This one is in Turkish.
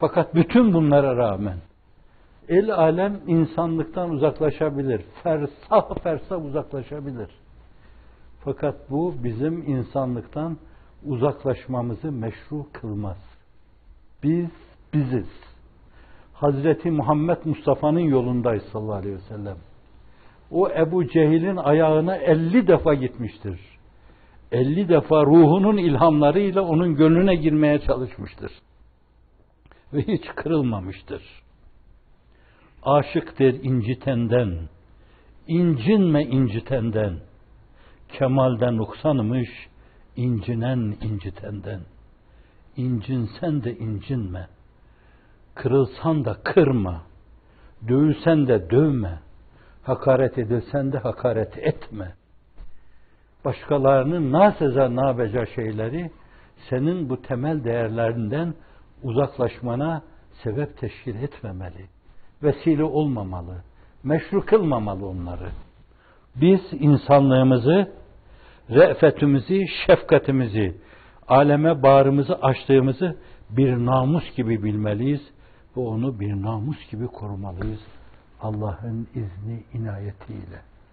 Fakat bütün bunlara rağmen el alem insanlıktan uzaklaşabilir. Fersah fersah uzaklaşabilir. Fakat bu bizim insanlıktan uzaklaşmamızı meşru kılmaz. Biz biziz. Hazreti Muhammed Mustafa'nın yolundayız sallallahu aleyhi ve sellem. O Ebu Cehil'in ayağına 50 defa gitmiştir. 50 defa ruhunun ilhamlarıyla onun gönlüne girmeye çalışmıştır. Ve hiç kırılmamıştır. Aşıktır incitenden, incinme incitenden, kemalden nuksanmış, incinen incitenden. İncinsen de incinme, kırılsan da kırma, dövülsen de dövme, hakaret edilsen de hakaret etme. Başkalarının naseza nabeca şeyleri senin bu temel değerlerinden uzaklaşmana sebep teşkil etmemeli. Vesile olmamalı. Meşru kılmamalı onları. Biz insanlığımızı, re'fetimizi, şefkatimizi, aleme bağrımızı açtığımızı bir namus gibi bilmeliyiz ve onu bir namus gibi korumalıyız. Allah'ın izni, inayetiyle.